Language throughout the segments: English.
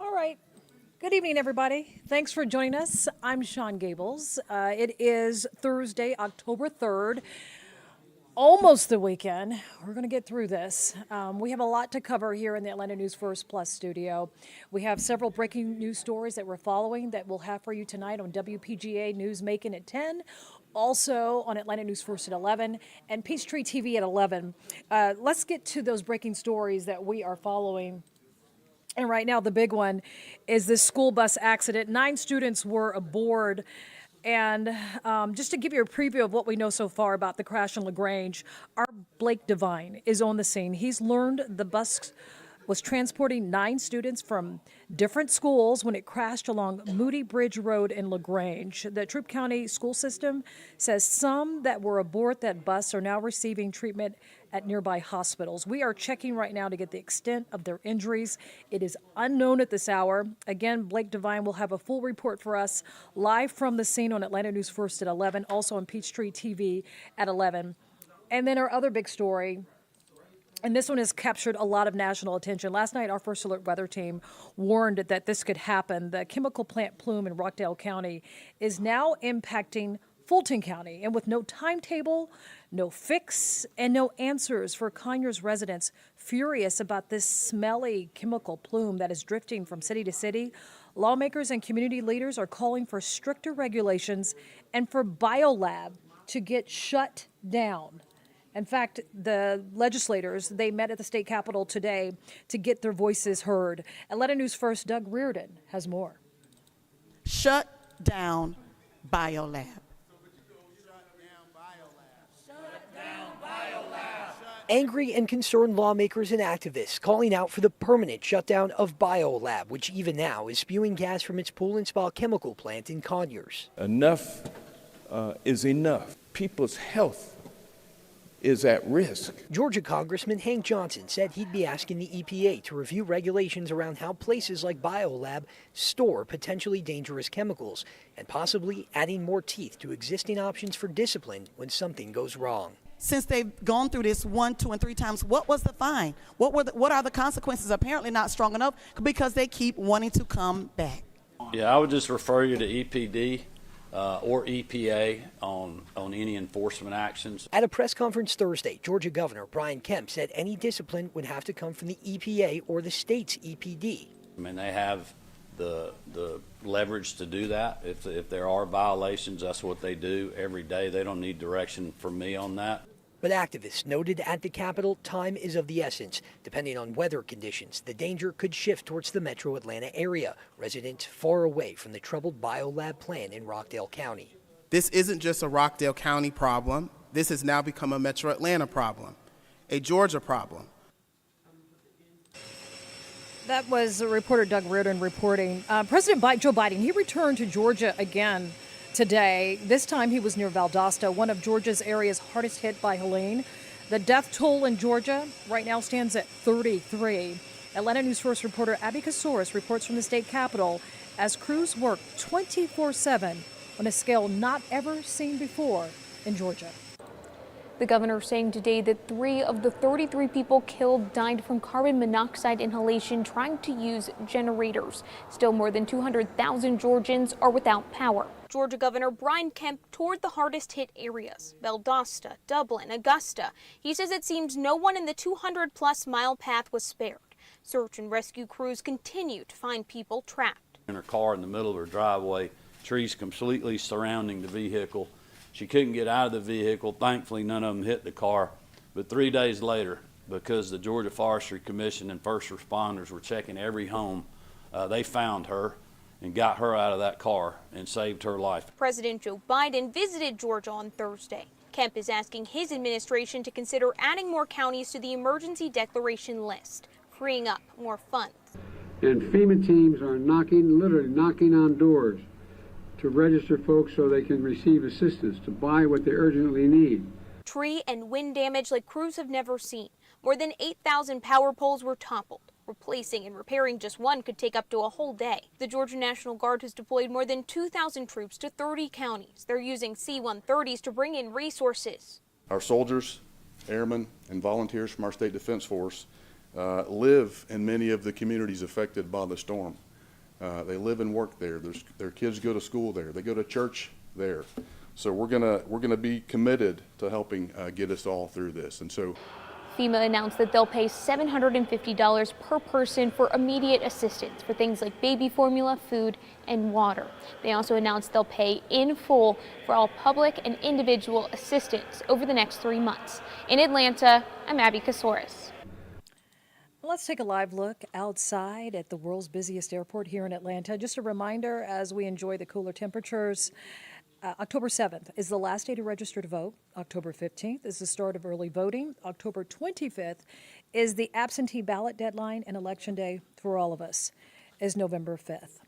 All right. Good evening, everybody. Thanks for joining us. I'm Shon Gables. It is Thursday, October 3rd. Almost the weekend. We're going to get through this. We have a lot to cover here in the Atlanta News First Plus studio. We have several breaking news stories that we're following that we'll have for you tonight on WPGA News Macon at 10. Also on Atlanta News First at 11 and Peachtree TV at 11. Let's get to those breaking stories that we are following. And right now, the big one is this school bus accident. 9 students were aboard. And just to give you a preview of what we know so far about the crash in LaGrange, our Blake Devine is on the scene. He's learned the bus was transporting 9 students from different schools when it crashed along Moody Bridge Road in LaGrange. The Troup County school system says some that were aboard that bus are now receiving treatment at nearby hospitals. We are checking right now to get the extent of their injuries. It is unknown at this hour. Again, Blake Devine will have a full report for us live from the scene on Atlanta News First at 11, also on Peachtree TV at 11. And then our other big story, and this one has captured a lot of national attention. Last night, our First Alert weather team warned that this could happen. The chemical plant Plume in Rockdale County is now impacting Fulton County, and with no timetable, no fix, and no answers for Conyers residents furious about this smelly chemical plume that is drifting from city to city. Lawmakers and community leaders are calling for stricter regulations and for BioLab to get shut down. In fact, the legislators, they met at the state capitol today to get their voices heard. Atlanta News First, Doug Reardon has more. Shut down BioLab. Angry and concerned lawmakers and activists calling out for the permanent shutdown of BioLab, which even now is spewing gas from its pool and spa chemical plant in Conyers. Enough is enough. People's health is at risk. Georgia Congressman Hank Johnson said he'd be asking the EPA to review regulations around how places like BioLab store potentially dangerous chemicals and possibly adding more teeth to existing options for discipline when something goes wrong. Since they've gone through this 1, 2, and 3 times, what was the fine? What are the consequences? Apparently not strong enough because they keep wanting to come back. Yeah, I would just refer you to EPD or EPA on any enforcement actions. At a press conference Thursday, Georgia Governor Brian Kemp said any discipline would have to come from the EPA or the state's EPD. I mean, they have the leverage to do that. If there are violations, that's what they do every day. They don't need direction from me on that. But activists noted at the Capitol time is of the essence. Depending on weather conditions, the danger could shift towards the metro Atlanta area, residents far away from the troubled BioLab plant in Rockdale County. This isn't just a Rockdale County problem. This has now become a metro Atlanta problem, a Georgia problem. That was reporter Doug Reardon reporting. President Joe Biden, he returned to Georgia again today. This time he was near Valdosta, one of Georgia's areas hardest hit by Helene. The death toll in Georgia right now stands at 33. Atlanta News First reporter Abby Kasouris reports from the state capitol as crews work 24/7 on a scale not ever seen before in Georgia. The governor saying today that 3 of the 33 people killed died from carbon monoxide inhalation trying to use generators. Still, more than 200,000 Georgians are without power. Georgia Governor Brian Kemp toured the hardest hit areas, Valdosta, Dublin, Augusta. He says it seems no one in the 200-plus mile path was spared. Search and rescue crews continue to find people trapped. In her car in the middle of her driveway, trees completely surrounding the vehicle. She couldn't get out of the vehicle. Thankfully, none of them hit the car. But 3 days later, because the Georgia Forestry Commission and first responders were checking every home, they found her and got her out of that car and saved her life. President Joe Biden visited Georgia on Thursday. Kemp is asking his administration to consider adding more counties to the emergency declaration list, freeing up more funds. And FEMA teams are literally knocking on doors to register folks so they can receive assistance to buy what they urgently need. Tree and wind damage like crews have never seen. More than 8,000 power poles were toppled. Replacing and repairing just one could take up to a whole day. The Georgia National Guard has deployed more than 2,000 troops to 30 counties. They're using C-130s to bring in resources. Our soldiers, airmen, and volunteers from our State Defense Force live in many of the communities affected by the storm. They live and work there. Their kids go to school there. They go to church there. So we're gonna be committed to helping get us all through this. And so FEMA announced that they'll pay $750 per person for immediate assistance for things like baby formula, food, and water. They also announced they'll pay in full for all public and individual assistance over the next 3 months. In Atlanta, I'm Abby Kasoris. Let's take a live look outside at the world's busiest airport here in Atlanta. Just a reminder, as we enjoy the cooler temperatures, October 7th is the last day to register to vote. October 15th is the start of early voting. October 25th is the absentee ballot deadline, and Election Day for all of us is November 5th.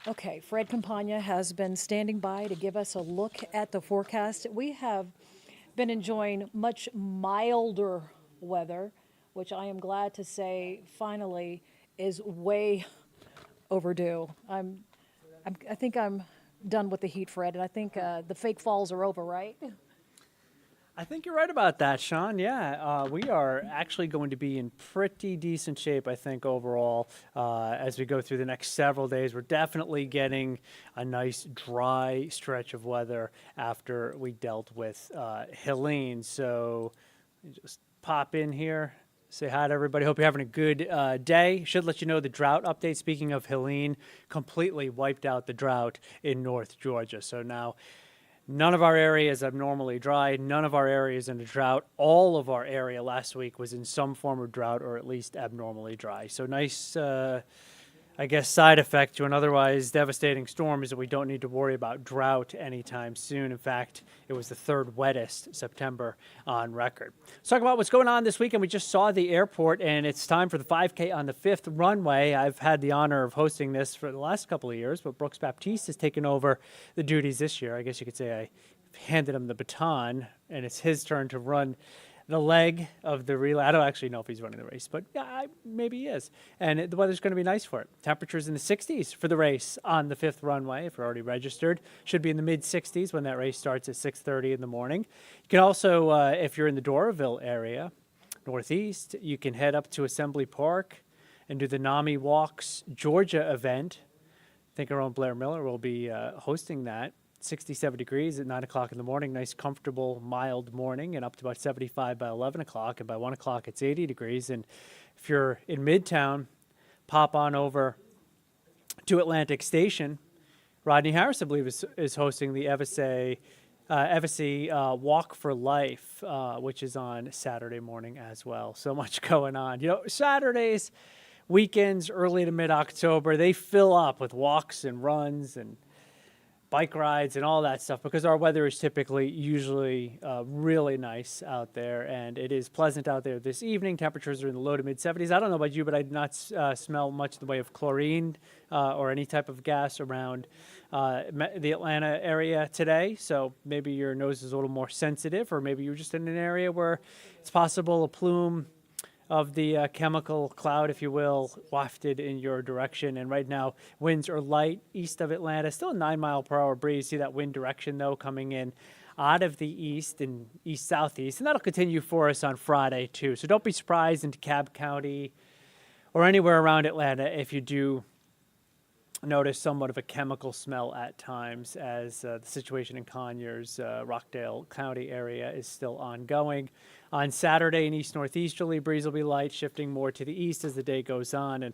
Okay, Fred Campanga has been standing by to give us a look at the forecast. We have been enjoying much milder weather, which I am glad to say finally is way overdue. I think I'm done with the heat, Fred, and I think the fake falls are over, right? I think you're right about that, Sean. Yeah, we are actually going to be in pretty decent shape, I think, overall, as we go through the next several days. We're definitely getting a nice dry stretch of weather after we dealt with Helene. So just pop in here. Say hi to everybody. Hope you're having a good day. Should let you know the drought update. Speaking of Helene, completely wiped out the drought in North Georgia. So now none of our area is abnormally dry. None of our area is in a drought. All of our area last week was in some form of drought or at least abnormally dry. So nice, I guess, side effect to an otherwise devastating storm is that we don't need to worry about drought anytime soon. In fact, it was the third wettest September on record. Let's talk about what's going on this weekend. We just saw the airport, and it's time for the 5K on the 5th runway. I've had the honor of hosting this for the last couple of years, but Brooks Baptiste has taken over the duties this year. I guess you could say I handed him the baton, and it's his turn to run the leg of the relay. I don't actually know if he's running the race, but yeah, maybe he is. And the weather's going to be nice for it. Temperatures in the 60s for the race on the 5th runway. If you're already registered, should be in the mid 60s when that race starts at 6:30 in the morning. You can also, if you're in the Doraville area, northeast, you can head up to Assembly Park and do the NAMI Walks Georgia event. I think our own Blair Miller will be hosting that. 67 degrees at 9 o'clock in the morning, nice, comfortable, mild morning, and up to about 75 by 11 o'clock. And by 1 o'clock, it's 80 degrees. And if you're in Midtown, pop on over to Atlantic Station. Rodney Harris, I believe, is hosting the Evasy Walk for Life, which is on Saturday morning as well. So much going on. You know, Saturdays, weekends, early to mid-October, they fill up with walks and runs and bike rides and all that stuff because our weather is usually really nice out there, and it is pleasant out there this evening. Temperatures are in the low to mid 70s. I don't know about you, but I did not smell much in the way of chlorine or any type of gas around the Atlanta area today. So maybe your nose is a little more sensitive, or maybe you're just in an area where it's possible a plume of the chemical cloud, if you will, wafted in your direction. And right now, winds are light east of Atlanta, still a 9-mile-per-hour breeze. See that wind direction, though, coming in out of the east and east-southeast. And that'll continue for us on Friday, too. So don't be surprised in DeKalb County or anywhere around Atlanta if you do notice somewhat of a chemical smell at times, as the situation in Conyers, Rockdale County area is still ongoing. On Saturday, an east-northeasterly breeze will be light, shifting more to the east as the day goes on. And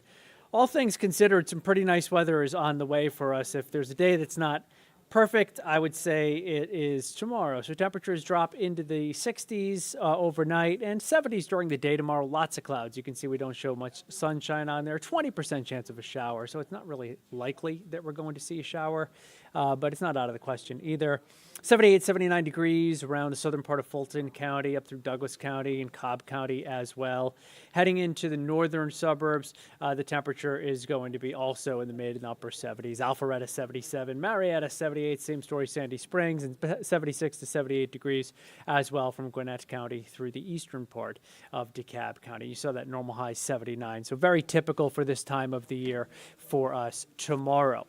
all things considered, some pretty nice weather is on the way for us. If there's a day that's not perfect, I would say it is tomorrow. So temperatures drop into the 60s overnight and 70s during the day tomorrow. Lots of clouds. You can see we don't show much sunshine on there. 20% chance of a shower, so it's not really likely that we're going to see a shower, but it's not out of the question either. 78, 79 degrees around the southern part of Fulton County, up through Douglas County and Cobb County as well. Heading into the northern suburbs, the temperature is going to be also in the mid and upper 70s. Alpharetta 77, Marietta 78, same story, Sandy Springs, and 76 to 78 degrees as well from Gwinnett County through the eastern part of DeKalb County. You saw that normal high 79, so very typical for this time of the year for us tomorrow.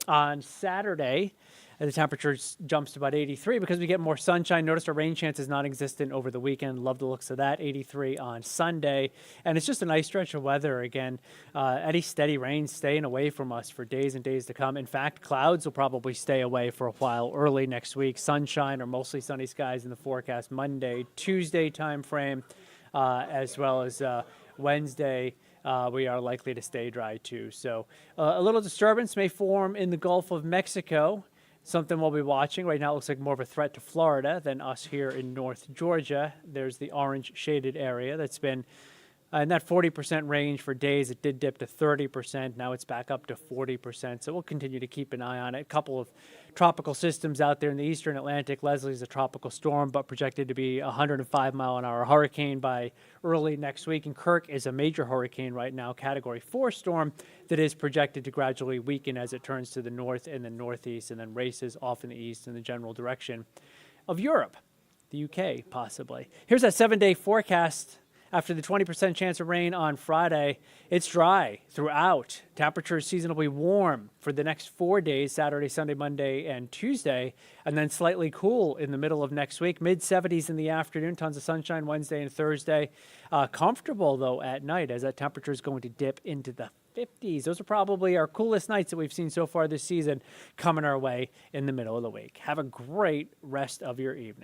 On Saturday, the temperature jumps to about 83 because we get more sunshine. Notice our rain chance is non-existent over the weekend. Love the looks of that. 83 on Sunday. And it's just a nice stretch of weather. Again, any steady rain staying away from us for days and days to come. In fact, clouds will probably stay away for a while early next week. Sunshine or mostly sunny skies in the forecast Monday, Tuesday time frame, as well as Wednesday. We are likely to stay dry too. So a little disturbance may form in the Gulf of Mexico. Something we'll be watching. Right now it looks like more of a threat to Florida than us here in North Georgia. There's the orange shaded area that's been in that 40% range for days. It did dip to 30%. Now it's back up to 40%. So we'll continue to keep an eye on it. A couple of tropical systems out there in the eastern Atlantic. Leslie's a tropical storm, but projected to be a 105-mile-an-hour hurricane by early next week. And Kirk is a major hurricane right now, Category 4 storm that is projected to gradually weaken as it turns to the north and the northeast and then races off in the east in the general direction of Europe, the UK possibly. Here's that 7-day forecast. After the 20% chance of rain on Friday, it's dry throughout. Temperatures seasonably warm for the next 4 days, Saturday, Sunday, Monday, and Tuesday, and then slightly cool in the middle of next week. Mid-70s in the afternoon, tons of sunshine Wednesday and Thursday. Comfortable, though, at night as that temperature is going to dip into the 50s. Those are probably our coolest nights that we've seen so far this season coming our way in the middle of the week. Have a great rest of your evening.